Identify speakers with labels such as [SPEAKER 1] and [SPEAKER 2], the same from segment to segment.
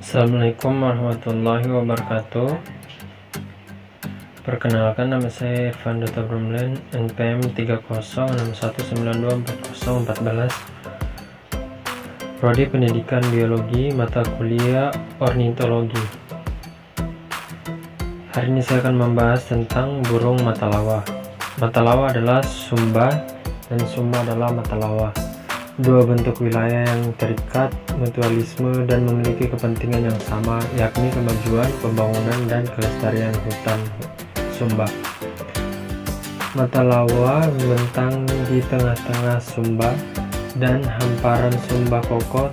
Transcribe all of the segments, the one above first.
[SPEAKER 1] Assalamualaikum warahmatullahi wabarakatuh. Perkenalkan, nama saya Irfan Dutta Bromland, NPM 306191924014, Prodi Pendidikan Biologi, mata kuliah Ornitologi. Hari ini saya akan membahas tentang burung matalawa. Matalawa adalah sumba dan sumba adalah matalawa. Dua bentuk wilayah yang terikat, mutualisme, dan memiliki kepentingan yang sama, yakni kemajuan, pembangunan, dan kelestarian hutan sumba. Matalawa membentang di tengah-tengah sumba dan hamparan sumba kokoh.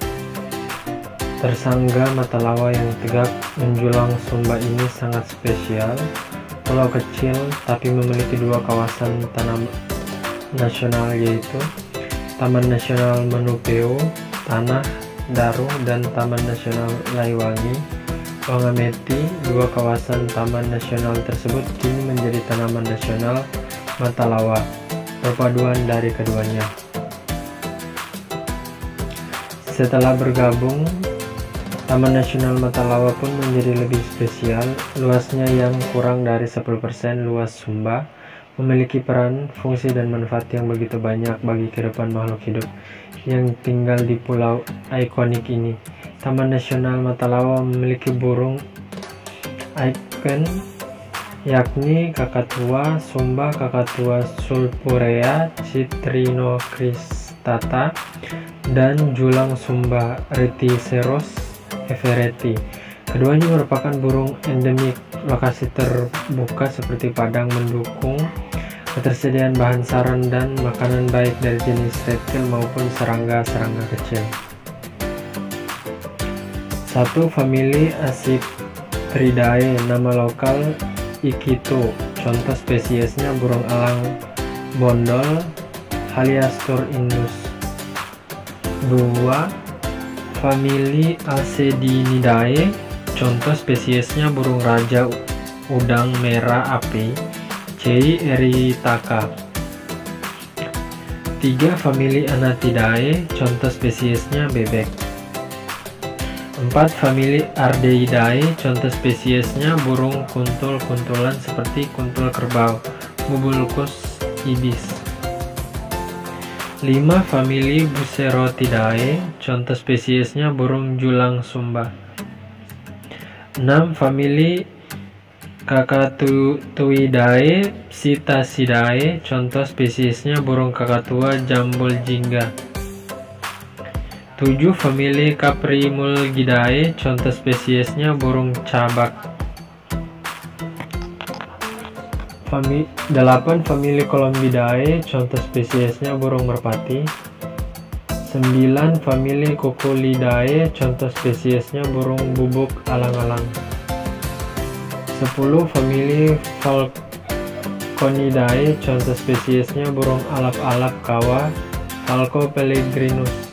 [SPEAKER 1] Tersangga matalawa yang tegak menjulang sumba ini sangat spesial. Pulau kecil tapi memiliki dua kawasan taman nasional, yaitu Taman Nasional Manupeo, Tanah Daru, dan Taman Nasional Laiwangi, Wangameti. Dua kawasan taman nasional tersebut kini menjadi Taman Nasional Matalawa, perpaduan dari keduanya. Setelah bergabung, Taman Nasional Matalawa pun menjadi lebih spesial. Luasnya yang kurang dari 10% luas sumba, memiliki peran, fungsi, dan manfaat yang begitu banyak bagi kehidupan makhluk hidup yang tinggal di pulau ikonik ini. Taman Nasional Matalawa memiliki burung ikon, yakni kakatua sumba, kakatua sulpurea citrinocristata, dan julang sumba Reticeros evereti. Keduanya merupakan burung endemik. Lokasi terbuka seperti padang mendukung ketersediaan bahan sarang dan makanan baik dari jenis reptil maupun serangga-serangga kecil. 1. Famili Acichtridae. Nama lokal Ikito. Contoh spesiesnya burung elang bondol Haliastur indus. 2. Famili Asedinidae. Contoh spesiesnya burung raja udang merah api Cei eritaka. 3. Famili Anatidae. Contoh spesiesnya bebek. 4. Famili Ardeidae. Contoh spesiesnya burung kuntul-kuntulan seperti kuntul kerbau Bubulus ibis. 5. Famili Bucerotidae. Contoh spesiesnya burung julang sumba. 6. Famili Cacatuidae Psittacidae. Contoh spesiesnya burung kakatua jambuljingga. 7. Famili Caprimulgidae. Contoh spesiesnya burung cabak. 8. Famili Columbidae. Contoh spesiesnya burung merpati. 9. Famili Cuculidae. Contoh spesiesnya burung bubuk alang-alang. 10. Famili Falconidae. Contoh spesiesnya burung alap-alap kawa Falco pellegrinus.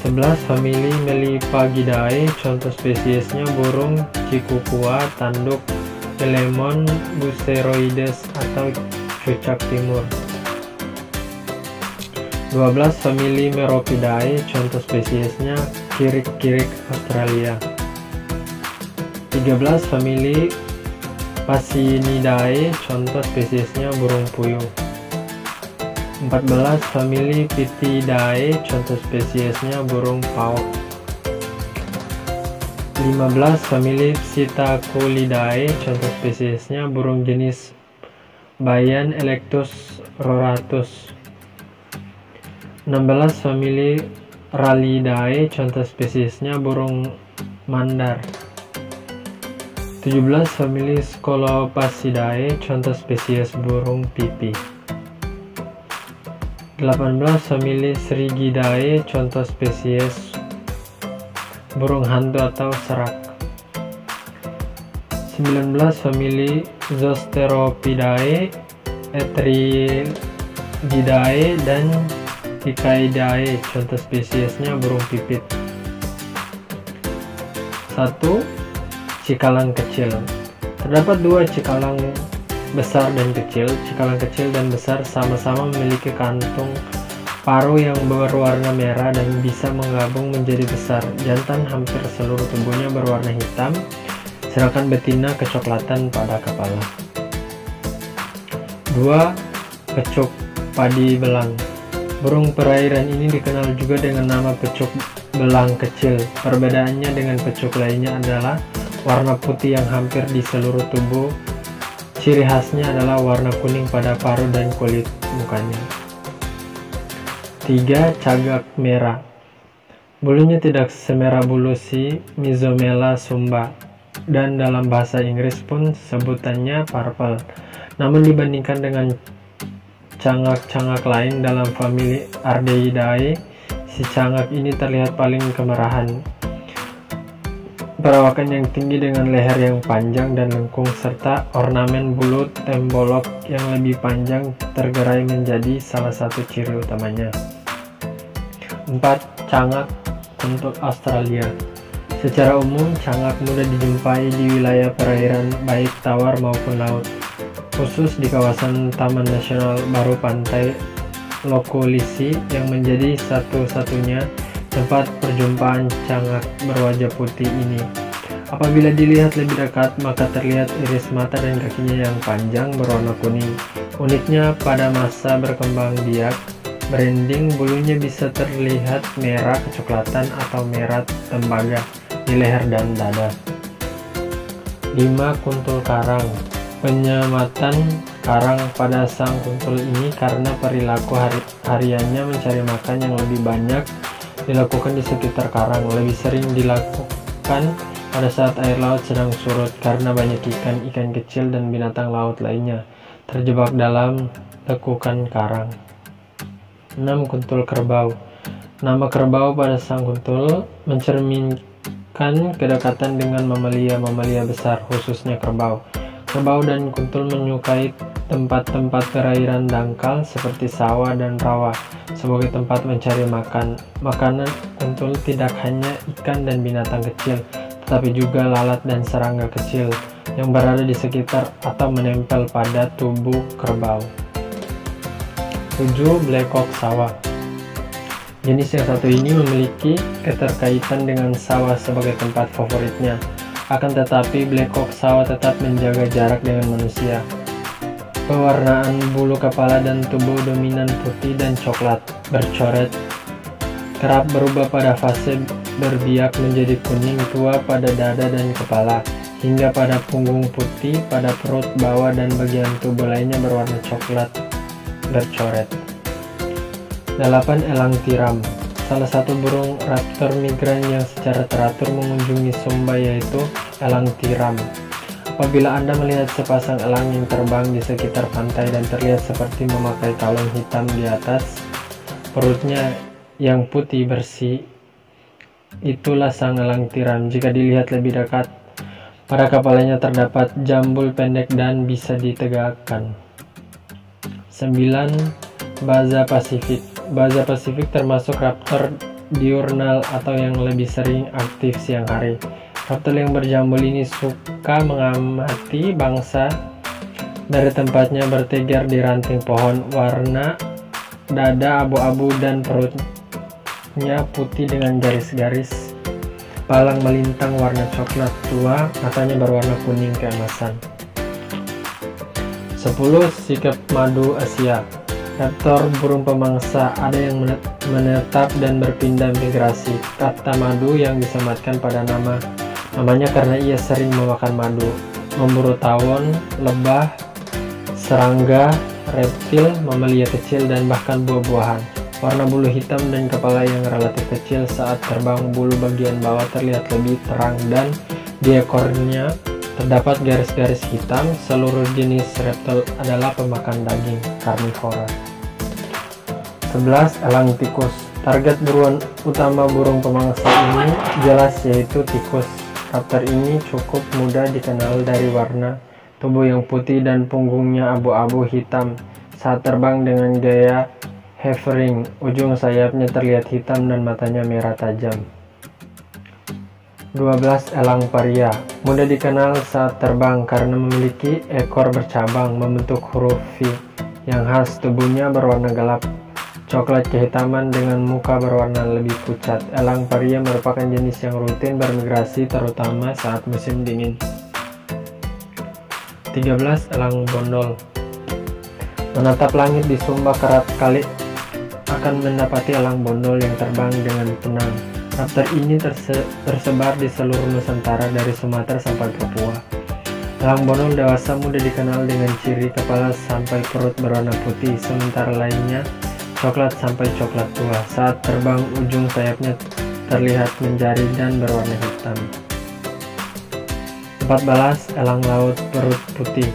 [SPEAKER 1] 11. Famili Melipagidae. Contoh spesiesnya burung cikukua tanduk Pelemon buceroides atau cucak timur. 12. Famili Meropidae. Contoh spesiesnya kirik-kirik Australia. 13. Famili Phasinidae. Contoh spesiesnya burung puyuh. 14. Famili Pithidae. Contoh spesiesnya burung pauk. 15. Famili Psittaculidae. Contoh spesiesnya burung jenis Bayan Electus roratus. 16. Famili Rallidae. Contoh spesiesnya burung mandar. 17. Famili Scolopacidae. Contoh spesies burung pipi. 18. Famili Srigidae. Contoh spesies burung hantu atau serak. 19. Famili Zosteropidae, Etrigidae, dan Cicaidae. Contoh spesiesnya burung pipit. 1. Cikalang kecil. Terdapat dua cikalang besar dan kecil. Cikalang kecil dan besar sama-sama memiliki kantung Paruh yang berwarna merah dan bisa menggabung menjadi besar. Jantan hampir seluruh tubuhnya berwarna hitam, sedangkan betina kecoklatan pada kepala. 2. Pecuk padi belang. Burung perairan ini dikenal juga dengan nama pecuk belang kecil. Perbedaannya dengan pecuk lainnya adalah warna putih yang hampir di seluruh tubuh. Ciri khasnya adalah warna kuning pada paruh dan kulit mukanya. 3. Cagak merah. Bulunya tidak semerah bulu si Mizomela sumba, dan dalam bahasa Inggris pun sebutannya purple. Namun dibandingkan dengan cangak-cangak lain dalam famili Ardeidae, si cangak ini terlihat paling kemerahan. Perawakan yang tinggi dengan leher yang panjang dan lengkung serta ornamen bulu tembolok yang lebih panjang tergerai menjadi salah satu ciri utamanya. 4. Cangak kuntul Australia. Secara umum, cangak mudah dijumpai di wilayah perairan baik tawar maupun laut, khusus di kawasan Taman Nasional Baru Pantai Lokulisi yang menjadi satu-satunya tempat perjumpaan cangak berwajah putih ini. Apabila dilihat lebih dekat, maka terlihat iris mata dan kakinya yang panjang berwarna kuning. Uniknya, pada masa berkembang biak, branding bulunya bisa terlihat merah kecoklatan atau merah tembaga di leher dan dada. 5. Kuntul karang. Penyematan karang pada sang kuntul ini karena perilaku hariannya mencari makan yang lebih banyak dilakukan di sekitar karang, lebih sering dilakukan pada saat air laut sedang surut karena banyak ikan kecil dan binatang laut lainnya terjebak dalam lekukan karang. 6. Kuntul kerbau. Nama kerbau pada sang kuntul mencerminkan kedekatan dengan mamalia besar, khususnya kerbau. Kerbau dan kuntul menyukai tempat-tempat perairan dangkal seperti sawah dan rawa sebagai tempat mencari makan. Makanan kuntul tidak hanya ikan dan binatang kecil, tetapi juga lalat dan serangga kecil yang berada di sekitar atau menempel pada tubuh kerbau. 7. Blackcock sawah. Jenis yang satu ini memiliki keterkaitan dengan sawah sebagai tempat favoritnya. Akan tetapi blackcock sawah tetap menjaga jarak dengan manusia. Pewarnaan bulu kepala dan tubuh dominan putih dan coklat bercoret, kerap berubah pada fase berbiak menjadi kuning tua pada dada dan kepala, hingga pada punggung putih, pada perut, bawah, dan bagian tubuh lainnya berwarna coklat bercoret. 8. Elang tiram. Salah satu burung raptor migran yang secara teratur mengunjungi Sumba yaitu elang tiram. Apabila Anda melihat sepasang elang yang terbang di sekitar pantai dan terlihat seperti memakai kalung hitam di atas perutnya yang putih bersih, itulah sang elang tiram. Jika dilihat lebih dekat, pada kepalanya terdapat jambul pendek dan bisa ditegakkan. 9. Baza Pasifik. Baza Pasifik termasuk raptor diurnal atau yang lebih sering aktif siang hari. Raptor yang berjambul ini suka mengamati bangsa dari tempatnya bertegar di ranting pohon. Warna dada abu-abu dan perutnya putih dengan garis-garis palang melintang warna coklat tua, matanya berwarna kuning keemasan. 10. Sikap madu Asia. Raptor burung pemangsa, ada yang menetap dan berpindah migrasi. Kata madu yang disematkan pada namanya karena ia sering memakan madu, memburu tawon, lebah, serangga, reptil, mamalia kecil, dan bahkan buah-buahan. Warna bulu hitam dan kepala yang relatif kecil. Saat terbang, bulu bagian bawah terlihat lebih terang dan di ekornya terdapat garis-garis hitam. Seluruh jenis reptil adalah pemakan daging, karnivora. 11. Elang tikus. Target buruan utama burung pemangsa ini jelas yaitu tikus. Raptor ini cukup mudah dikenal dari warna tubuh yang putih dan punggungnya abu-abu hitam. Saat terbang dengan gaya hovering, ujung sayapnya terlihat hitam dan matanya merah tajam. 12. Elang paria. Mudah dikenal saat terbang karena memiliki ekor bercabang membentuk huruf V yang khas. Tubuhnya berwarna gelap coklat kehitaman dengan muka berwarna lebih pucat. Elang paria merupakan jenis yang rutin bermigrasi terutama saat musim dingin. 13. Elang bondol. Menatap langit di Sumba kerap kali akan mendapati elang bondol yang terbang dengan tenang. Raptor ini tersebar di seluruh Nusantara dari Sumatera sampai Papua. Elang bondol dewasa muda dikenal dengan ciri kepala sampai perut berwarna putih, sementara lainnya coklat sampai coklat tua. Saat terbang, ujung sayapnya terlihat menjari dan berwarna hitam. 14. Elang laut perut putih.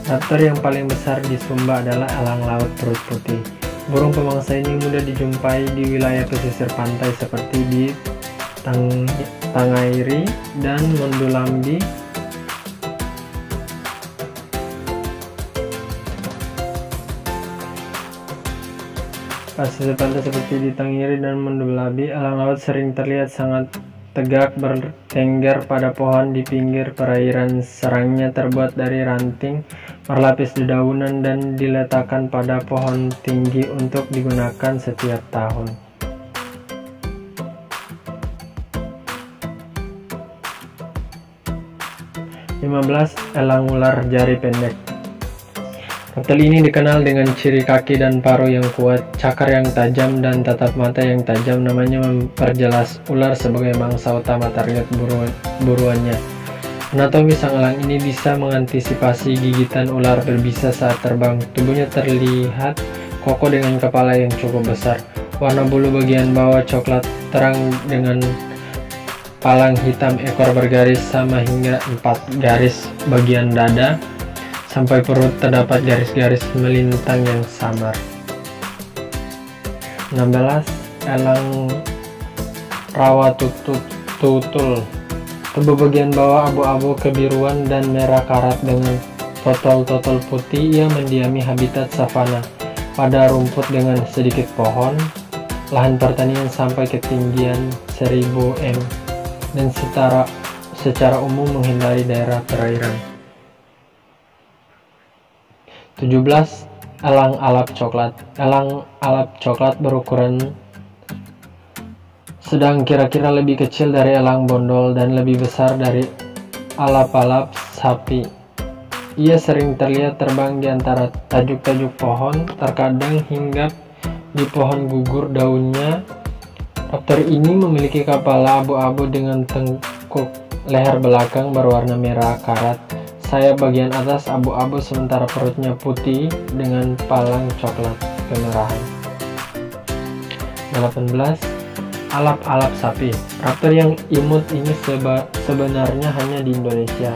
[SPEAKER 1] Raptor yang paling besar di Sumba adalah elang laut perut putih. Burung pemangsa ini mudah dijumpai di wilayah pesisir pantai seperti di Tangairi dan Mondulambi. Pesisir pantai seperti di Tangairi dan Mondulambi, elang laut sering terlihat sangat tegak bertengger pada pohon di pinggir perairan. Sarangnya terbuat dari ranting berlapis dedaunan dan diletakkan pada pohon tinggi untuk digunakan setiap tahun. Elang ular jari pendek. Reptil ini dikenal dengan ciri kaki dan paruh yang kuat, cakar yang tajam, dan tatap mata yang tajam. Namanya memperjelas ular sebagai mangsa utama target buruannya. Anatomi sang elang ini bisa mengantisipasi gigitan ular berbisa saat terbang. Tubuhnya terlihat kokoh dengan kepala yang cukup besar. Warna bulu bagian bawah coklat terang dengan palang hitam, ekor bergaris sama hingga 4 garis. Bagian dada sampai perut terdapat garis-garis melintang yang samar. 16. Elang rawa tutul. Tubuh bagian bawah abu-abu kebiruan dan merah karat dengan totol-totol putih. Ia mendiami habitat savana pada rumput dengan sedikit pohon, lahan pertanian sampai ketinggian 1000 m, dan secara umum menghindari daerah perairan. 17. Elang alap coklat. Elang alap coklat berukuran sedang, kira-kira lebih kecil dari elang bondol dan lebih besar dari alap-alap sapi. Ia sering terlihat terbang di antara tajuk-tajuk pohon, terkadang hinggap di pohon gugur daunnya. Raptor ini memiliki kepala abu-abu dengan tengkuk, leher belakang berwarna merah karat, sayap bagian atas abu-abu, sementara perutnya putih dengan palang coklat kemerahan. 18. Alap-alap sapi. Raptor yang imut ini sebenarnya hanya di Indonesia.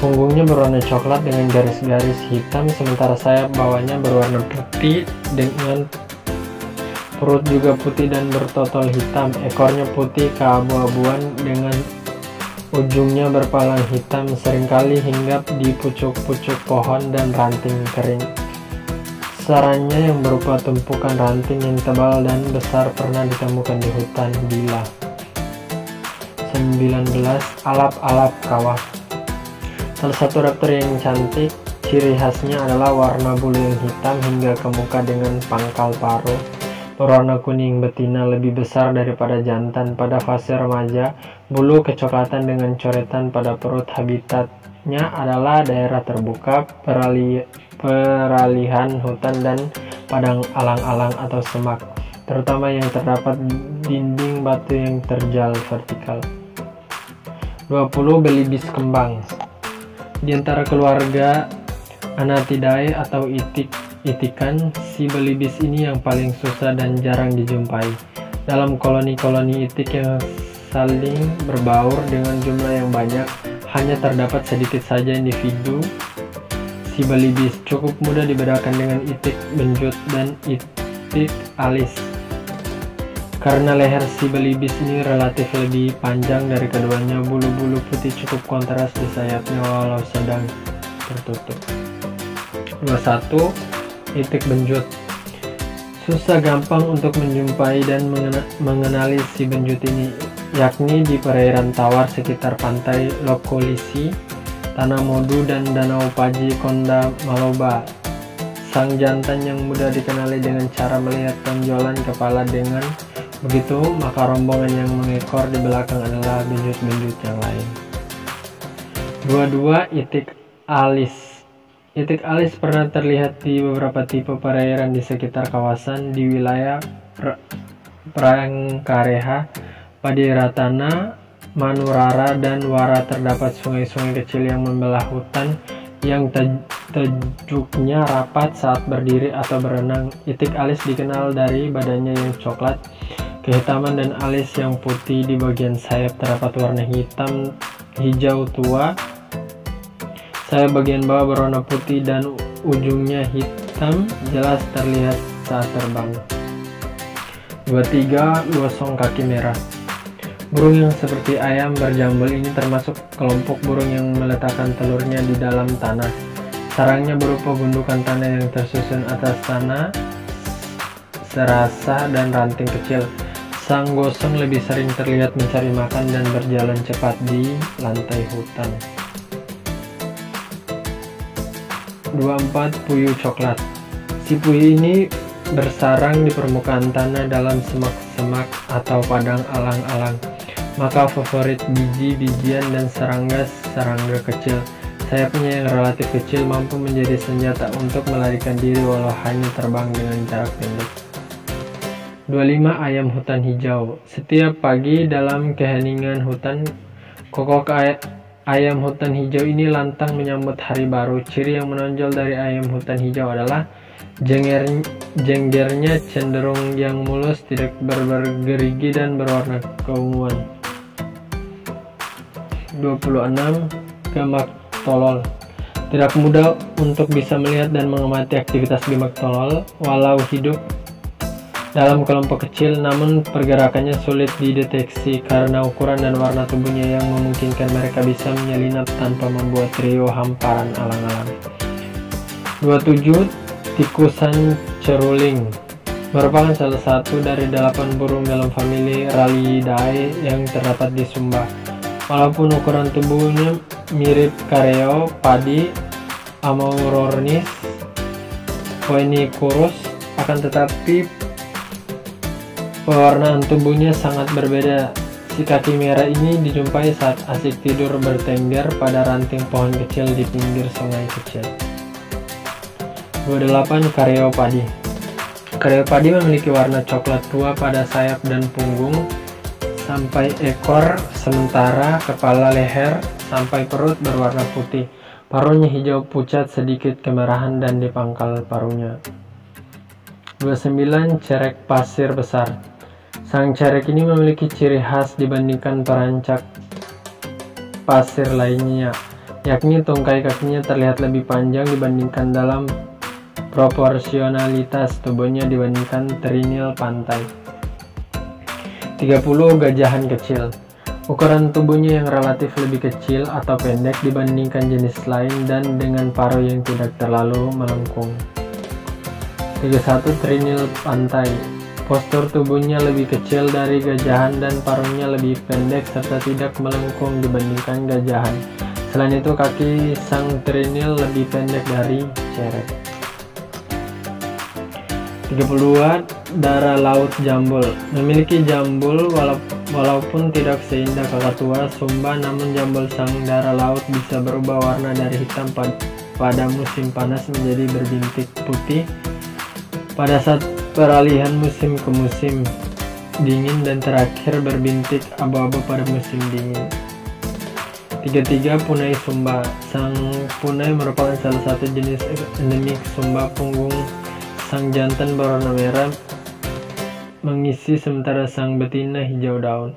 [SPEAKER 1] Punggungnya berwarna coklat dengan garis-garis hitam, sementara sayap bawahnya berwarna putih dengan perut juga putih dan bertotol hitam. Ekornya putih keabu-abuan dengan ujungnya berpalang hitam, seringkali hinggap di pucuk-pucuk pohon dan ranting kering. Sarangnya yang berupa tumpukan ranting yang tebal dan besar pernah ditemukan di hutan Bila. 19. Alap-alap kawah. Salah satu raptor yang cantik, ciri khasnya adalah warna bulu yang hitam hingga ke muka dengan pangkal paruh berwarna kuning. Betina lebih besar daripada jantan. Pada fase remaja, bulu kecoklatan dengan coretan pada perut. Habitatnya adalah daerah terbuka, peralihan hutan dan padang alang-alang atau semak, terutama yang terdapat dinding batu yang terjal vertikal. 20. Belibis kembang. Di antara keluarga Anatidae atau itikan, si belibis ini yang paling susah dan jarang dijumpai. Dalam koloni-koloni itik yang saling berbaur dengan jumlah yang banyak, hanya terdapat sedikit saja individu si belibis. Cukup mudah dibedakan dengan itik benjut dan itik alis. Karena leher si belibis ini relatif lebih panjang dari keduanya, bulu-bulu putih cukup kontras di sayapnya walau sedang tertutup. 21. Itik benjut. Susah gampang untuk menjumpai dan mengenali si benjut ini, yakni di perairan tawar sekitar pantai Lokolisi, Tanah Modu, dan Danau Paji Konda Maloba. sang jantan yang mudah dikenali dengan cara melihat tonjolan kepala dengan begitu, maka rombongan yang mengekor di belakang adalah benjut-benjut yang lain. 22. Itik alis. Itik alis pernah terlihat di beberapa tipe perairan di sekitar kawasan di wilayah Prangkareha, Padiratana, Manurara, dan Wara. Terdapat sungai-sungai kecil yang membelah hutan yang tejuknya rapat saat berdiri atau berenang. Itik alis dikenal dari badannya yang coklat kehitaman dan alis yang putih. Di bagian sayap terdapat warna hitam hijau tua. Sayap bagian bawah berwarna putih dan ujungnya hitam, jelas terlihat saat terbang. 23. Gosong kaki merah. Burung yang seperti ayam berjambul ini termasuk kelompok burung yang meletakkan telurnya di dalam tanah. Sarangnya berupa gundukan tanah yang tersusun atas tanah serasa dan ranting kecil. Sang gosong lebih sering terlihat mencari makan dan berjalan cepat di lantai hutan. 24. Puyuh coklat. Si puyuh ini bersarang di permukaan tanah dalam semak-semak atau padang alang-alang. Maka favorit biji-bijian dan serangga kecil. Sayapnya yang relatif kecil mampu menjadi senjata untuk melarikan diri walau hanya terbang dengan jarak pendek. 25. Ayam hutan hijau. Setiap pagi dalam keheningan hutan, kokok ayam hutan hijau ini lantang menyambut hari baru. Ciri yang menonjol dari ayam hutan hijau adalah jenggernya cenderung yang mulus, tidak bergerigi dan berwarna keunguan. 26. Gemak tolol. Tidak mudah untuk bisa melihat dan mengamati aktivitas gemak tolol walau hidup dalam kelompok kecil, namun pergerakannya sulit dideteksi karena ukuran dan warna tubuhnya yang memungkinkan mereka bisa menyelinap tanpa membuat trio hamparan alang-alang. 27. Tikusan ceruling. Merupakan salah satu dari 8 burung dalam famili Rallidae yang terdapat di Sumba. Walaupun ukuran tubuhnya mirip kareo, padi, Amauroornis, Phoenicurus, akan tetapi pewarnaan tubuhnya sangat berbeda. Si kaki merah ini dijumpai saat asik tidur bertengger pada ranting pohon kecil di pinggir sungai kecil. 28. Kareopadi. Kareopadi memiliki warna coklat tua pada sayap dan punggung sampai ekor, sementara kepala, leher, sampai perut berwarna putih. Paruhnya hijau pucat sedikit kemerahan dan di pangkal paruhnya. 29. Cerek pasir besar. Sang cerek ini memiliki ciri khas dibandingkan perancak pasir lainnya, yakni tungkai kakinya terlihat lebih panjang dibandingkan dalam proporsionalitas tubuhnya dibandingkan terinil pantai. 30. Gajahan kecil. Ukuran tubuhnya yang relatif lebih kecil atau pendek dibandingkan jenis lain dan dengan paruh yang tidak terlalu melengkung. 31. Trinil pantai. Postur tubuhnya lebih kecil dari gajahan dan paruhnya lebih pendek serta tidak melengkung dibandingkan gajahan. Selain itu, kaki sang trinil lebih pendek dari cerek. 32. Dara laut jambul. Memiliki jambul walaupun tidak seindah kakatua Sumba, namun jambul sang dara laut bisa berubah warna dari hitam pada musim panas menjadi berbintik putih pada saat peralihan musim ke musim dingin, dan terakhir berbintik abu-abu pada musim dingin. 33. Punai Sumba. Sang punai merupakan salah satu jenis endemik Sumba. Punggung sang jantan berwarna merah mengisi sementara sang betina hijau daun.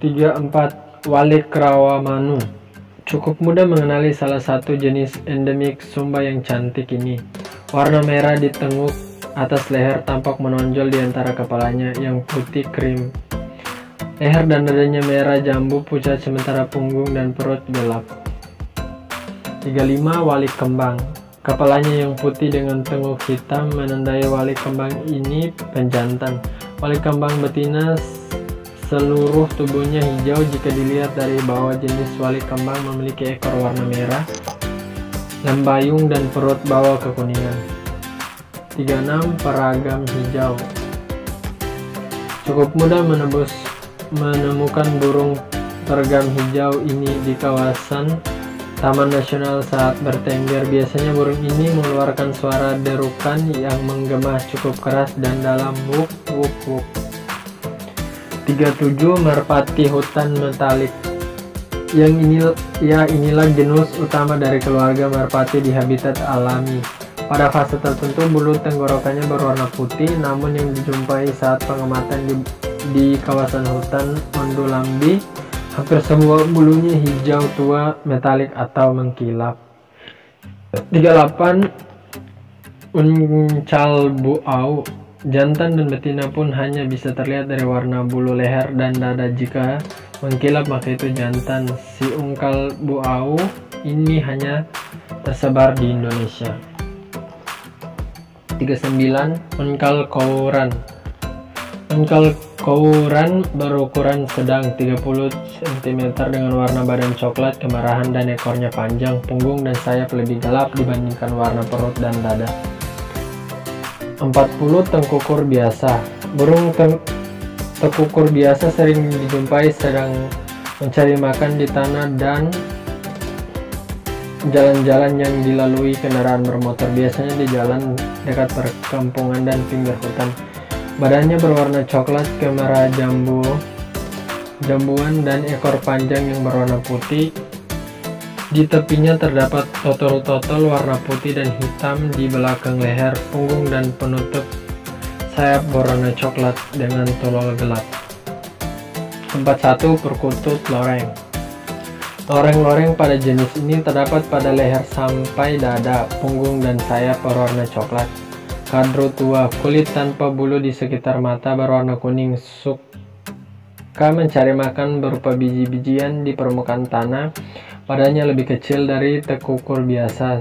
[SPEAKER 1] 34. Walik Rawamanu. Cukup mudah mengenali salah satu jenis endemik Sumba yang cantik ini. Warna merah di tenguk atas leher tampak menonjol di antara kepalanya yang putih krim. Leher dan dadanya merah jambu pucat sementara punggung dan perut gelap. 35. Walik kembang. Kepalanya yang putih dengan tenguk hitam menandai walik kembang ini penjantan. Walik kembang betina seluruh tubuhnya hijau. Jika dilihat dari bawah, jenis walik kembang memiliki ekor warna merah lembayung dan perut bawah kekuningan. 36. Peragam hijau. Cukup mudah menemukan burung peragam hijau ini di kawasan Taman Nasional saat bertengger. Biasanya burung ini mengeluarkan suara derukan yang menggema cukup keras dan dalam. Wuk wuk wuk. 37. Merpati hutan metalik. Inilah genus utama dari keluarga merpati di habitat alami. Pada fase tertentu bulu tenggorokannya berwarna putih, namun yang dijumpai saat pengamatan di kawasan hutan Ondulambi, hampir semua bulunya hijau tua, metalik atau mengkilap. 38. Uncal buau. Jantan dan betina pun hanya bisa terlihat dari warna bulu leher dan dada. Jika mengkilap maka itu jantan. Si uncal buau ini hanya tersebar di Indonesia. 39. Uncal kauran. Uncal kauran berukuran sedang 30 cm dengan warna badan coklat kemerahan dan ekornya panjang. Punggung dan sayap lebih gelap dibandingkan warna perut dan dada. 40. Tengkukur biasa. Burung tengkukur biasa sering dijumpai sedang mencari makan di tanah dan jalan-jalan yang dilalui kendaraan bermotor, biasanya di jalan dekat perkampungan dan pinggir hutan. Badannya berwarna coklat kemerah jambuan dan ekor panjang yang berwarna putih. Di tepinya terdapat totol-totol warna putih dan hitam di belakang leher, punggung dan penutup sayap berwarna coklat dengan tolol gelap. 41. Perkutut loreng. Loreng-loreng pada jenis ini terdapat pada leher sampai dada, punggung dan sayap berwarna coklat. Kadru tua, kulit tanpa bulu di sekitar mata berwarna kuning, suka mencari makan berupa biji-bijian di permukaan tanah. Badannya lebih kecil dari tengkukur biasa.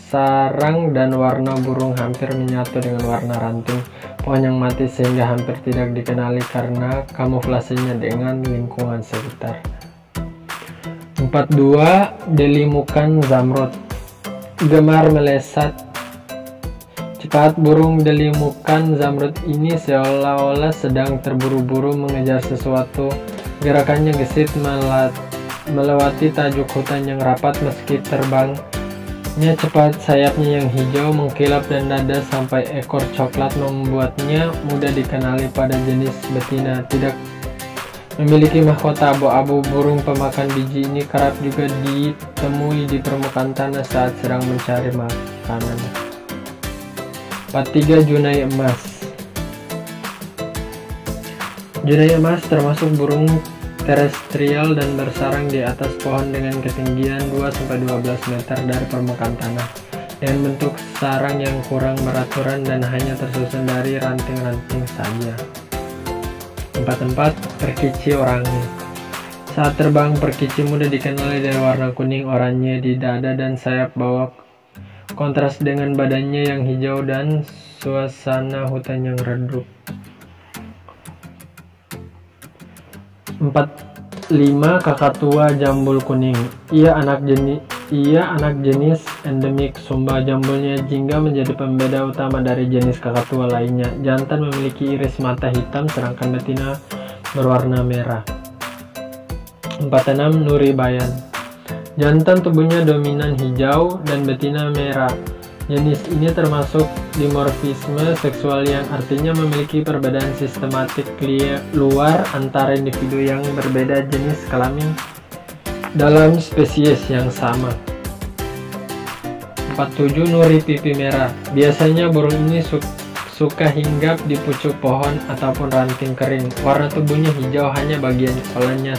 [SPEAKER 1] Sarang dan warna burung hampir menyatu dengan warna ranting pohon yang mati sehingga hampir tidak dikenali karena kamuflasenya dengan lingkungan sekitar. 42. Delimukan zamrud. Gemar melesat cepat, burung delimukan zamrud ini seolah-olah sedang terburu-buru mengejar sesuatu. Gerakannya gesit melewati tajuk hutan yang rapat. Meski terbangnya cepat, sayapnya yang hijau mengkilap dan dada sampai ekor coklat membuatnya mudah dikenali pada jenis betina. Tidak memiliki mahkota abu-abu, burung pemakan biji ini kerap juga ditemui di permukaan tanah saat sedang mencari makanan. 43. Junai emas. Junai emas termasuk burung terestrial dan bersarang di atas pohon dengan ketinggian 2-12 meter dari permukaan tanah, dengan bentuk sarang yang kurang beraturan dan hanya tersusun dari ranting-ranting saja. 44. Perkici oranye. Saat terbang, perkici mudah dikenali dari warna kuning oranye di dada dan sayap bawah, kontras dengan badannya yang hijau dan suasana hutan yang redup. 45. Kakatua jambul kuning. Ia anak jenis endemik Sumba. Jambulnya jingga menjadi pembeda utama dari jenis kakatua lainnya. Jantan memiliki iris mata hitam sedangkan betina berwarna merah. 46. Nuri bayan. Jantan tubuhnya dominan hijau dan betina merah. Jenis ini termasuk dimorfisme seksual yang artinya memiliki perbedaan sistematik luar antara individu yang berbeda jenis kelamin dalam spesies yang sama. 47. Nuri pipi merah. Biasanya burung ini suka hinggap di pucuk pohon ataupun ranting kering. Warna tubuhnya hijau, hanya bagian kepalanya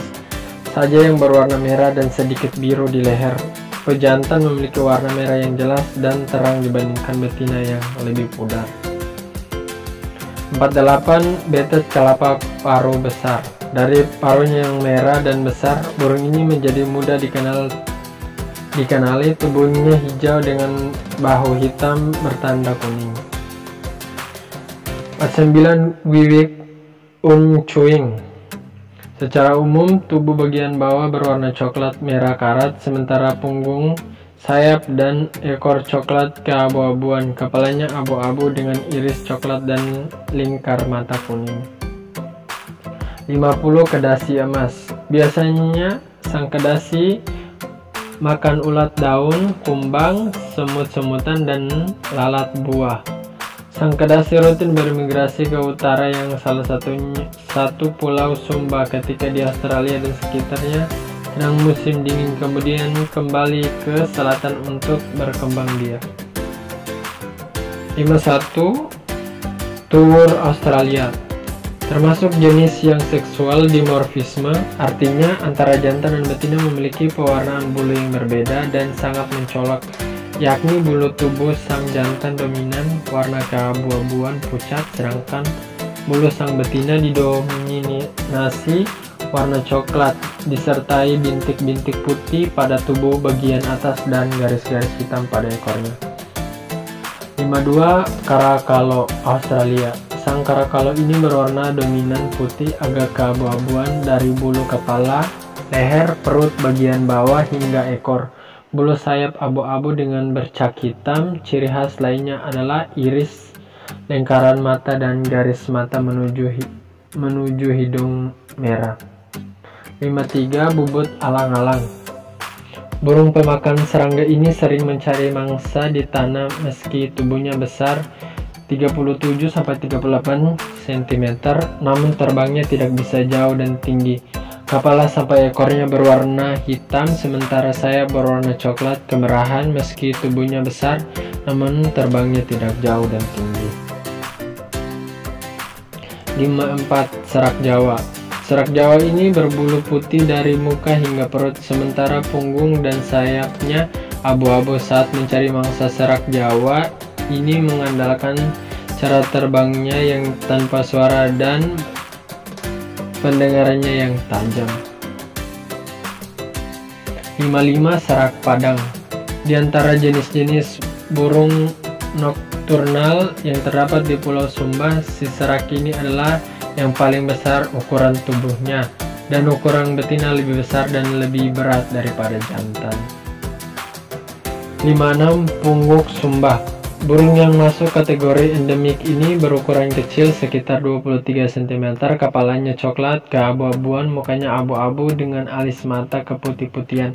[SPEAKER 1] saja yang berwarna merah dan sedikit biru di leher. Pejantan memiliki warna merah yang jelas dan terang dibandingkan betina yang lebih pudar. 48. Betet kelapa paruh besar. Dari paruhnya yang merah dan besar, burung ini menjadi mudah dikenali. Tubuhnya hijau dengan bahu hitam bertanda kuning. 49. Wiwik uncuing. Secara umum, tubuh bagian bawah berwarna coklat merah karat, sementara punggung Sayap dan ekor coklat keabu-abuan, kepalanya abu-abu dengan iris coklat dan lingkar mata kuning. 50 kedasi emas. Biasanya sang kedasi makan ulat daun, kumbang, semut-semutan, dan lalat buah. Sang kedasi rutin bermigrasi ke utara yang salah satunya satu pulau Sumba ketika di Australia dan sekitarnya sedang musim dingin, kemudian kembali ke selatan untuk berkembang biak. 51 tuwur Australia, termasuk jenis yang seksual dimorfisme, artinya antara jantan dan betina memiliki pewarnaan bulu yang berbeda dan sangat mencolok, yakni bulu tubuh sang jantan dominan warna keabu-abuan pucat, sedangkan bulu sang betina didominasi warna coklat, disertai bintik-bintik putih pada tubuh bagian atas dan garis-garis hitam pada ekornya. 52 Karakalo Australia. Sang karakalo ini berwarna dominan putih agak keabu-abuan dari bulu kepala, leher, perut bagian bawah hingga ekor. Bulu sayap abu-abu dengan bercak hitam. Ciri khas lainnya adalah iris, lingkaran mata, dan garis mata menuju hidung merah. 53 Bubut alang-alang. Burung pemakan serangga ini sering mencari mangsa di tanah meski tubuhnya besar 37-38 cm, namun terbangnya tidak bisa jauh dan tinggi. Kepala sampai ekornya berwarna hitam, sementara sayap berwarna coklat kemerahan meski tubuhnya besar, namun terbangnya tidak jauh dan tinggi. 54 Serak Jawa. Serak Jawa ini berbulu putih dari muka hingga perut, sementara punggung dan sayapnya abu-abu. Saat mencari mangsa, serak Jawa ini mengandalkan cara terbangnya yang tanpa suara dan pendengarannya yang tajam. 55 Serak Padang. Di antara jenis-jenis burung nokturnal yang terdapat di Pulau Sumba, si serak ini adalah yang paling besar ukuran tubuhnya, dan ukuran betina lebih besar dan lebih berat daripada jantan. 56 Pungguk Sumba. Burung yang masuk kategori endemik ini berukuran kecil sekitar 23 cm, kepalanya coklat keabu-abuan, mukanya abu-abu dengan alis mata keputih-putihan.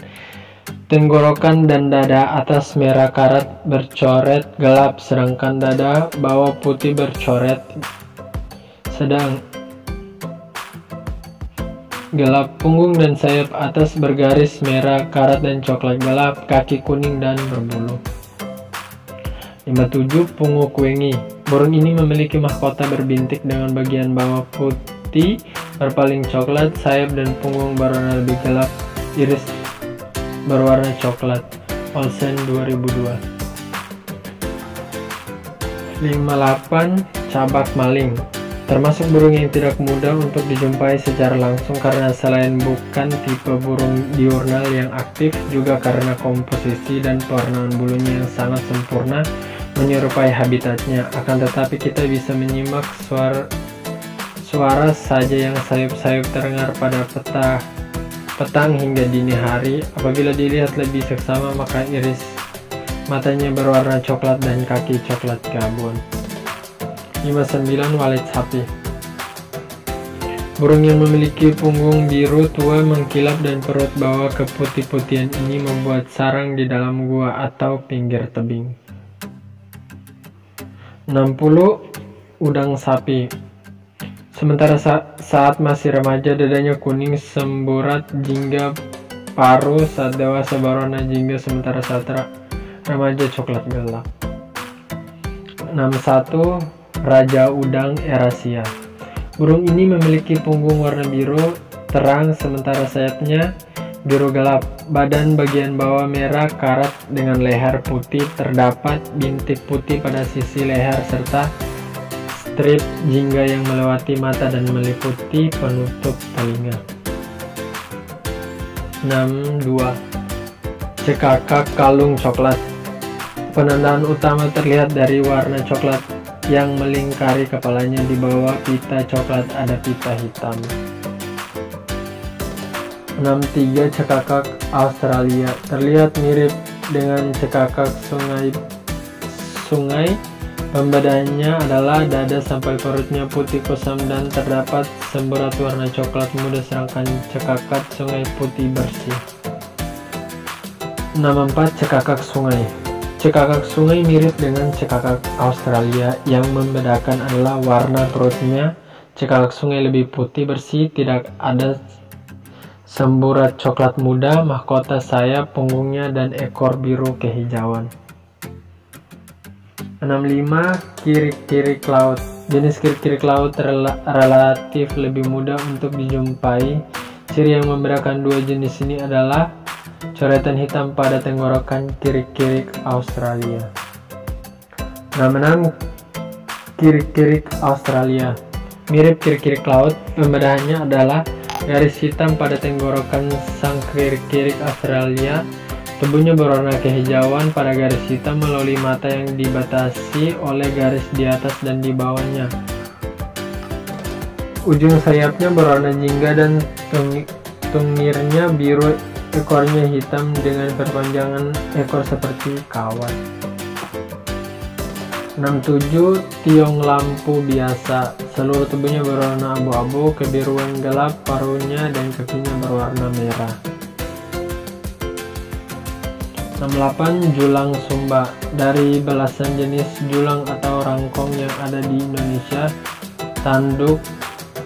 [SPEAKER 1] Tenggorokan dan dada atas merah karat bercoret gelap, sedangkan dada bawah putih bercoret sedang gelap. Punggung dan sayap atas bergaris merah karat dan coklat gelap, kaki kuning dan berbulu. 57 Punguk Wengi. Burung ini memiliki mahkota berbintik dengan bagian bawah putih berpaling coklat, sayap dan punggung berwarna lebih gelap, iris berwarna coklat. Olsen 2002. 58 Cabak Maling. Termasuk burung yang tidak mudah untuk dijumpai secara langsung karena selain bukan tipe burung diurnal yang aktif, juga karena komposisi dan pewarnaan bulunya yang sangat sempurna menyerupai habitatnya. Akan tetapi kita bisa menyimak suara saja yang sayup-sayup terdengar pada petang hingga dini hari. Apabila dilihat lebih seksama, maka iris matanya berwarna coklat dan kaki coklat keabuan. 59 Walet Sapi. Burung yang memiliki punggung biru tua mengkilap dan perut bawah keputih-putihan ini membuat sarang di dalam gua atau pinggir tebing. 60 Udang Sapi. Sementara saat masih remaja dadanya kuning semburat jingga paruh, saat dewasa berwarna jingga, sementara saat remaja coklat gelap. 61 Raja Udang Erasia. Burung ini memiliki punggung warna biru terang, sementara sayapnya biru gelap. Badan bagian bawah merah karat dengan leher putih, terdapat bintik putih pada sisi leher serta strip jingga yang melewati mata dan meliputi penutup telinga. 62 Cekakak Kalung Coklat. Penandaan utama terlihat dari warna coklat yang melingkari kepalanya. Di bawah pita coklat ada pita hitam. 63 Cekakak Australia. Terlihat mirip dengan cekakak sungai. Pembedaannya adalah dada sampai perutnya putih kusam dan terdapat semburat warna coklat muda, sedangkan cekakak sungai putih bersih. 64. Cekakak sungai. Cekakak sungai mirip dengan cekakak Australia. Yang membedakan adalah warna perutnya. Cekakak sungai lebih putih bersih, tidak ada semburat coklat muda, mahkota sayap, punggungnya, dan ekor biru kehijauan. 65. Kirik-kirik laut. Jenis kirik-kirik laut relatif lebih mudah untuk dijumpai. Ciri yang membedakan dua jenis ini adalah coretan hitam pada tenggorokan kirik-kirik Australia. 66. Kirik-kirik Australia. Mirip kirik-kirik laut, pembedaannya adalah garis hitam pada tenggorokan sang kirik-kirik Australia. Tubuhnya berwarna kehijauan pada garis hitam melalui mata yang dibatasi oleh garis di atas dan di bawahnya. Ujung sayapnya berwarna jingga dan tungirnya biru, ekornya hitam dengan perpanjangan ekor seperti kawat. 67. Tiong lampu biasa. Seluruh tubuhnya berwarna abu-abu kebiruan gelap, paruhnya dan kakinya berwarna merah. 68. Julang sumba. Dari belasan jenis julang atau rangkong yang ada di Indonesia, tanduk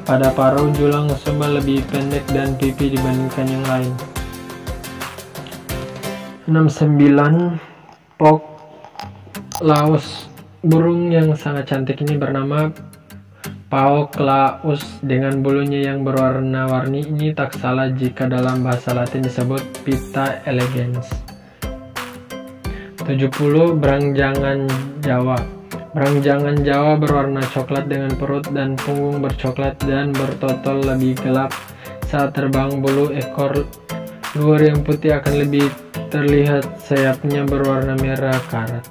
[SPEAKER 1] pada paruh julang sumba lebih pendek dan pipi dibandingkan yang lain. 69. Pok laus. Burung yang sangat cantik ini bernama Pauclaus dengan bulunya yang berwarna-warni. Ini tak salah jika dalam bahasa Latin disebut Pitta elegans. 70. Berangjangan Jawa. Berangjangan Jawa berwarna coklat dengan perut dan punggung bercoklat dan bertotol lebih gelap. Saat terbang, bulu ekor luar yang putih akan lebih terlihat, sayapnya berwarna merah karat.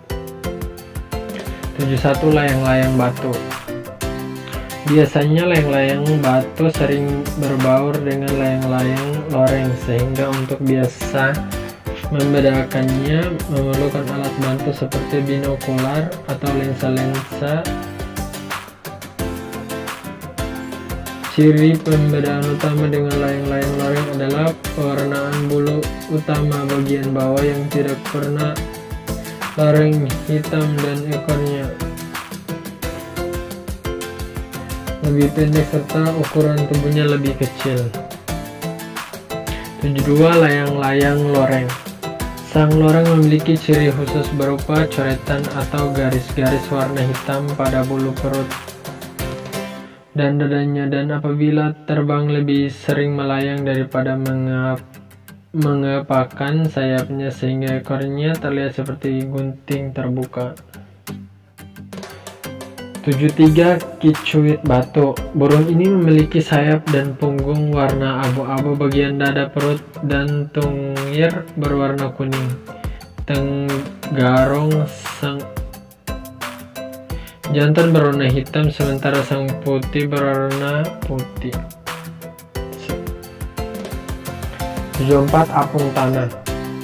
[SPEAKER 1] 71. Layang-layang batu. Biasanya layang-layang batu sering berbaur dengan layang-layang loreng, sehingga untuk biasa membedakannya memerlukan alat bantu seperti binokular atau lensa-lensa. Ciri pembedaan utama dengan layang-layang loreng adalah pewarnaan bulu utama bagian bawah yang tidak pernah loreng, hitam, dan ekornya lebih pendek serta ukuran tubuhnya lebih kecil. 72. Layang-layang loreng. Sang loreng memiliki ciri khusus berupa coretan atau garis-garis warna hitam pada bulu perut dan dadanya, dan apabila terbang lebih sering melayang daripada mengepakkan sayapnya sehingga ekornya terlihat seperti gunting terbuka. 73. Kicuit batu. Burung ini memiliki sayap dan punggung warna abu-abu, bagian dada, perut, dan tungir berwarna kuning. Tenggarong sang jantan berwarna hitam, sementara sang putih berwarna putih. 74. Apung tanah.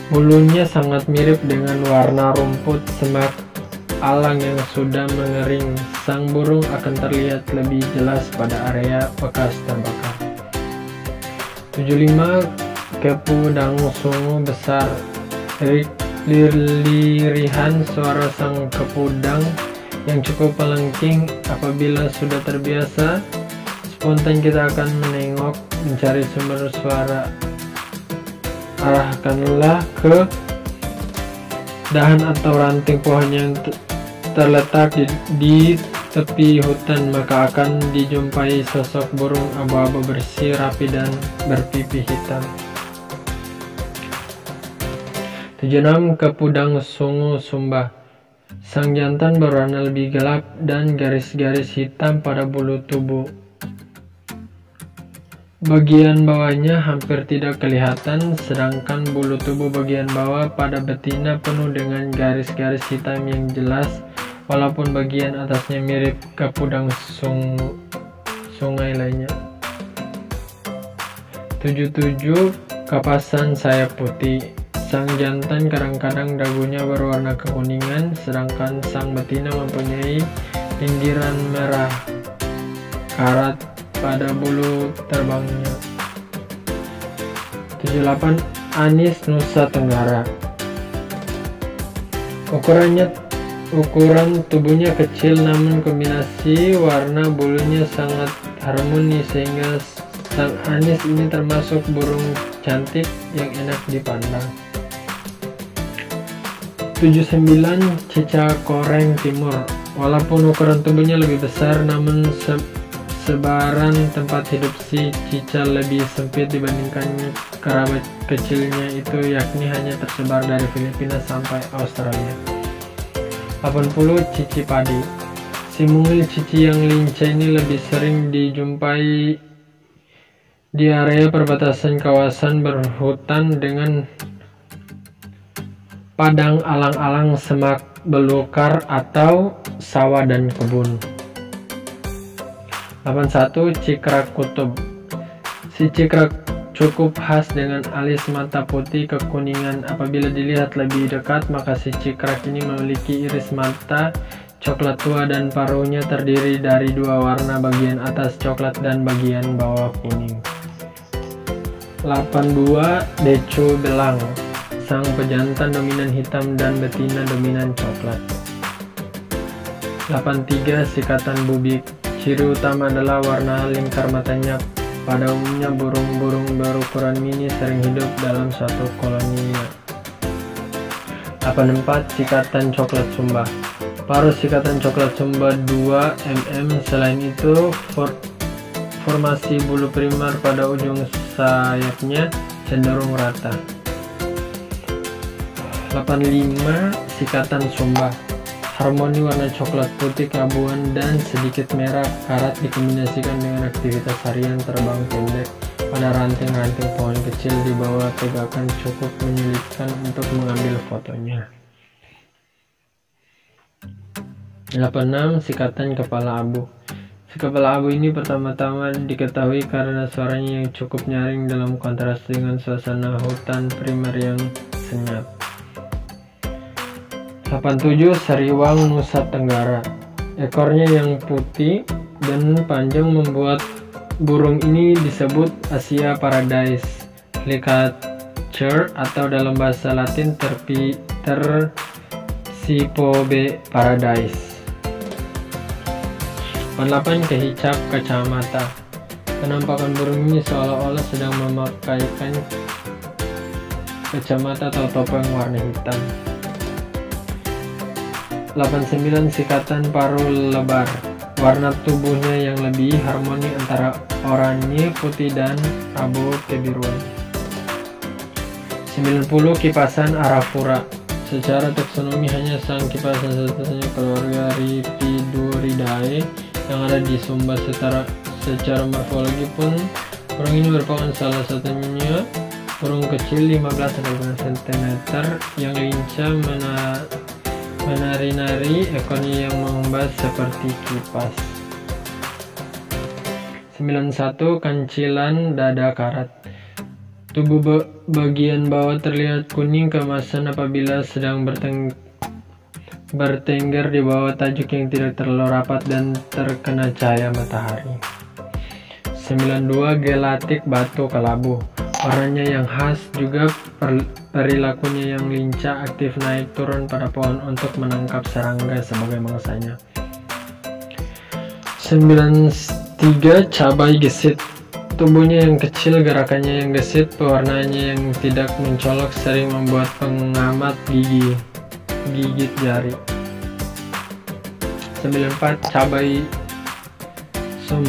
[SPEAKER 1] Bulunya sangat mirip dengan warna rumput semak alang yang sudah mengering. Sang burung akan terlihat lebih jelas pada area bekas terbakar. 75. Kepudang sungu besar. Lirihan suara sang kepudang yang cukup melengking. Apabila sudah terbiasa, spontan kita akan menengok mencari sumber suara. Arahkanlah ke dahan atau ranting pohon yang terletak di tepi hutan, maka akan dijumpai sosok burung abu-abu bersih, rapi, dan berpipi hitam. 76. Kepudang sungu sumba. Sang jantan berwarna lebih gelap dan garis-garis hitam pada bulu tubuh. Bagian bawahnya hampir tidak kelihatan, sedangkan bulu tubuh bagian bawah pada betina penuh dengan garis-garis hitam yang jelas, walaupun bagian atasnya mirip kepudang sungai lainnya. 77. Kapasan sayap putih. Sang jantan kadang-kadang dagunya berwarna kekuningan, sedangkan sang betina mempunyai pinggiran merah karat pada bulu terbangnya. 78. Anis Nusa Tenggara. Ukuran tubuhnya kecil, namun kombinasi warna bulunya sangat harmoni sehingga sang anis ini termasuk burung cantik yang enak dipandang. 79. Cicak Koreng Timur. Walaupun ukuran tubuhnya lebih besar, namun sebaran tempat hidup si cicak lebih sempit dibandingkan kerabat kecilnya itu, yakni hanya tersebar dari Filipina sampai Australia. 80. Cici Padi. Si mungil cici yang lincah ini lebih sering dijumpai di area perbatasan kawasan berhutan dengan padang alang-alang, semak belukar atau sawah dan kebun. 81. Cikrak Kutub. Si cikrak cukup khas dengan alis mata putih kekuningan. Apabila dilihat lebih dekat, maka si cikrak ini memiliki iris mata coklat tua dan paruhnya terdiri dari dua warna, bagian atas coklat dan bagian bawah kuning. 82. Decu Belang. Sang pejantan dominan hitam dan betina dominan coklat. 83. Sikatan Bubik. Ciri utama adalah warna lingkar matanya. Pada umumnya burung-burung berukuran mini sering hidup dalam satu koloninya. 84. Sikatan Coklat Sumba. Paruh sikatan coklat sumba 2 mm. Selain itu, formasi bulu primer pada ujung sayapnya cenderung rata. 85. Sikatan Sumba. Harmoni warna coklat putih keabuan dan sedikit merah karat dikombinasikan dengan aktivitas harian terbang pendek pada ranting-ranting pohon kecil di bawah tegakan cukup menyulitkan untuk mengambil fotonya. 86. Sikatan Kepala Abu. Si kepala abu ini pertama-tama diketahui karena suaranya yang cukup nyaring dalam kontras dengan suasana hutan primer yang senyap. 87. Sariwang Nusa Tenggara. Ekornya yang putih dan panjang membuat burung ini disebut Asia Paradise Flycatcher atau dalam bahasa Latin Tercipobe Paradise. 88. Kehicap Kacamata. Penampakan burung ini seolah-olah sedang memakaikan kacamata atau topeng warna hitam. 89. Sikatan Paruh Lebar. Warna tubuhnya yang lebih harmoni antara oranye, putih, dan abu kebiruan. 90. Kipasan Arafura. Secara taksonomi hanya sang kipasan satu-satunya keluarga Rhipiduridae yang ada di Sumba. Secara morfologi pun burung ini merupakan salah satunya burung kecil 15-20 cm yang lincah menari-nari, ekornya yang mengembat seperti kipas. 91. Kancilan Dada Karat. Tubuh bagian bawah terlihat kuning keemasan apabila sedang bertengger di bawah tajuk yang tidak terlalu rapat dan terkena cahaya matahari. 92. Gelatik Batu Kelabu. Warnanya yang khas, juga perilakunya yang lincah, aktif naik turun pada pohon untuk menangkap serangga sebagai mangsanya. 93. Cabai Gesit. Tubuhnya yang kecil, gerakannya yang gesit, pewarnaannya yang tidak mencolok sering membuat pengamat gigit jari. 94. Cabai Sum.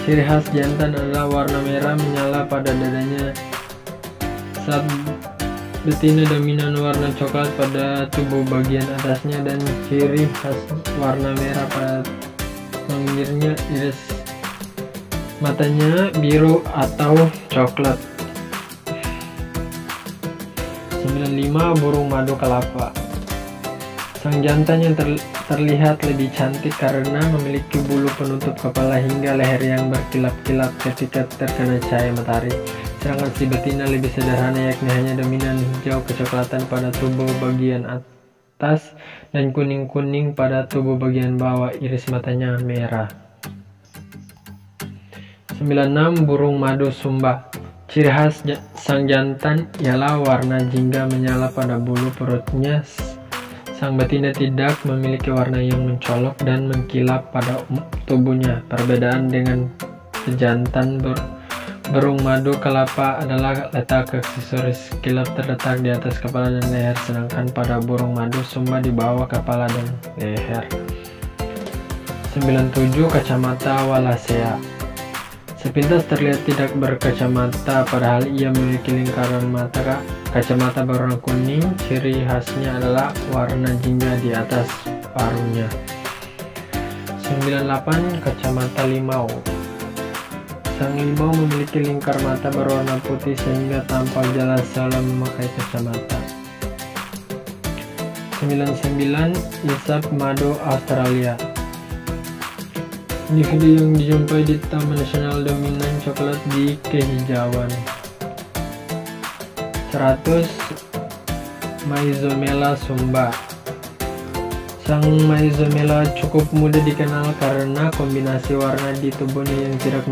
[SPEAKER 1] Ciri khas jantan adalah warna merah menyala pada dadanya, saat betina dominan warna coklat pada tubuh bagian atasnya, dan ciri khas warna merah pada pinggirnya. Iris matanya biru atau coklat. 95. Burung Madu Kelapa. Sang jantan yang terlihat lebih cantik karena memiliki bulu penutup kepala hingga leher yang berkilap-kilap ketika terkena cahaya matahari. sedangkan si betina lebih sederhana, yakni hanya dominan hijau kecoklatan pada tubuh bagian atas dan kuning-kuning pada tubuh bagian bawah. Iris matanya merah. 96. Burung madu Sumba. Ciri khas sang jantan ialah warna jingga menyala pada bulu perutnya. Sang betina tidak memiliki warna yang mencolok dan mengkilap pada tubuhnya. Perbedaan dengan pejantan burung madu kelapa adalah letak aksesoris kilap terletak di atas kepala dan leher, sedangkan pada burung madu Sumba di bawah kepala dan leher. 97. Kacamata Wallacea. Sepintas terlihat tidak berkacamata, padahal ia memiliki lingkaran mata. Kacamata berwarna kuning, ciri khasnya adalah warna jingga di atas paruhnya. 98. Kacamata Limau. Sang limau memiliki lingkar mata berwarna putih sehingga tampak jelas saat memakai kacamata. 99. Isap madu Australia. Individu yang dijumpai di Taman Nasional dominan coklat di kehijauan. 100. Myzomela Sumba. Sang Myzomela cukup mudah dikenal karena kombinasi warna di tubuhnya yang tidak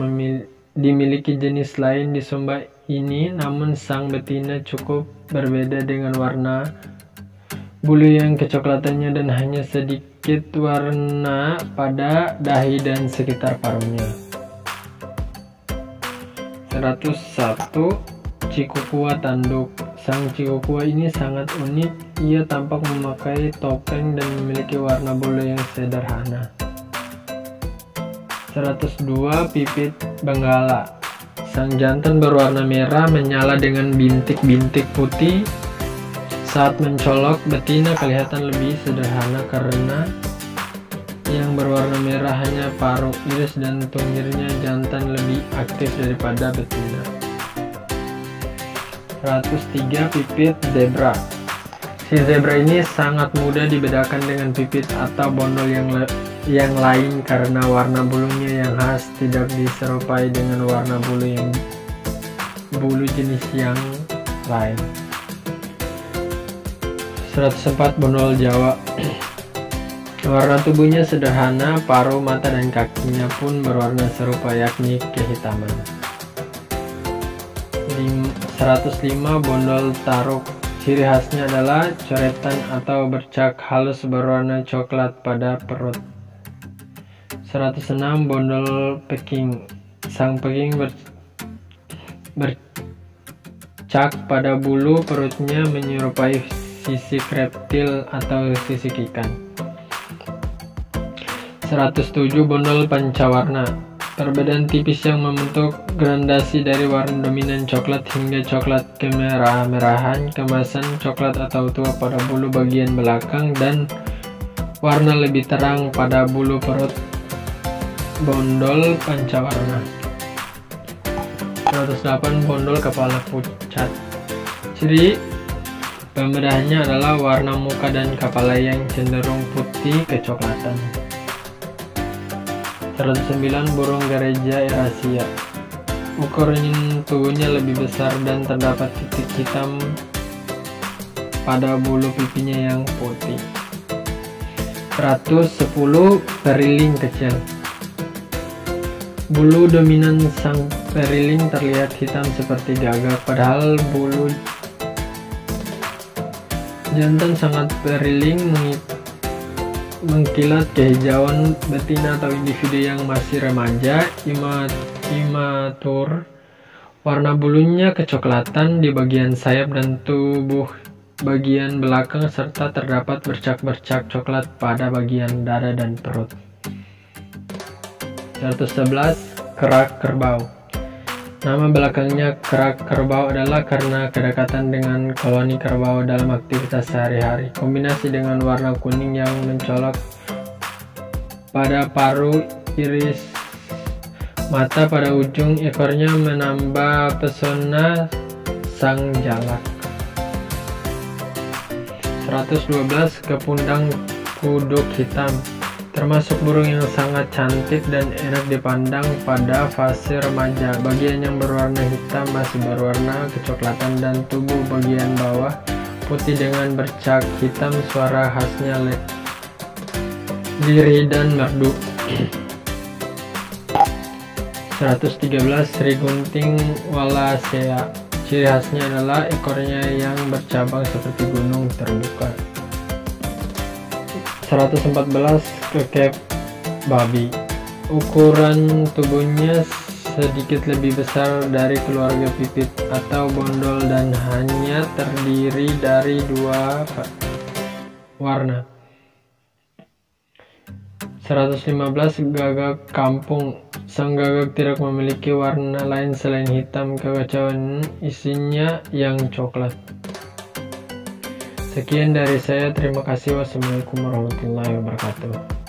[SPEAKER 1] dimiliki jenis lain di Sumba ini, namun sang betina cukup berbeda dengan warna bulu yang kecoklatannya dan hanya sedikit warna pada dahi dan sekitar paruhnya. 101. Cikukua Tanduk. Sang cikukua ini sangat unik. Ia tampak memakai topeng dan memiliki warna bulu yang sederhana. 102. Pipit Benggala. Sang jantan berwarna merah menyala dengan bintik-bintik putih. Saat mencolok, betina kelihatan lebih sederhana karena yang berwarna merah hanya paruh, iris, dan tunggirnya. Jantan lebih aktif daripada betina. 103. Pipit Zebra. Si zebra ini sangat mudah dibedakan dengan pipit atau bondol yang lain karena warna bulunya yang khas tidak diserupai dengan warna bulu jenis yang lain. 104. Bondol Jawa. Warna tubuhnya sederhana, paruh, mata, dan kakinya pun berwarna serupa, yakni kehitaman. 105. Bondol Taruk. Ciri khasnya adalah coretan atau bercak halus berwarna coklat pada perut. 106. Bondol Peking. Sang Peking bercak pada bulu perutnya menyerupai sisik reptil atau sisik ikan. 107. Bondol Pancawarna. Perbedaan tipis yang membentuk gradasi dari warna dominan coklat hingga coklat kemerah-merahan, kemasan coklat atau tua pada bulu bagian belakang, dan warna lebih terang pada bulu perut. Bondol Pancawarna. 108. Bondol Kepala Pucat. Ciri pembedaannya adalah warna muka dan kepala yang cenderung putih kecoklatan. 109. Burung Gereja Eurasia. Ukuran tubuhnya lebih besar dan terdapat titik hitam pada bulu pipinya yang putih. 110. Periling Kecil. Bulu dominan sang periling terlihat hitam seperti gagak, padahal bulu jantan sangat periling mengkilat kehijauan. Betina atau individu yang masih remaja imatur, warna bulunya kecoklatan di bagian sayap dan tubuh bagian belakang, serta terdapat bercak-bercak coklat pada bagian dada dan perut. 111. Kerak Kerbau. Nama belakangnya kerak kerbau adalah karena kedekatan dengan koloni kerbau dalam aktivitas sehari-hari. Kombinasi dengan warna kuning yang mencolok pada paruh, iris mata pada ujung ekornya menambah pesona sang jalak. 112. Kepundang Kuduk Hitam. termasuk burung yang sangat cantik dan enak dipandang pada fase remaja. Bagian yang berwarna hitam masih berwarna kecoklatan dan tubuh bagian bawah putih dengan bercak hitam. Suara khasnya lirih dan merdu. 113 Sri Gunting Wallacea. Ciri khasnya adalah ekornya yang bercabang seperti gunung terbuka. 114 Kekep babi. Ukuran tubuhnya sedikit lebih besar dari keluarga pipit atau bondol dan hanya terdiri dari 2 warna. 115 Gagak kampung. Sang gagak tidak memiliki warna lain selain hitam kekacauan isinya yang coklat. Sekian dari saya, terima kasih. Wassalamualaikum warahmatullahi wabarakatuh.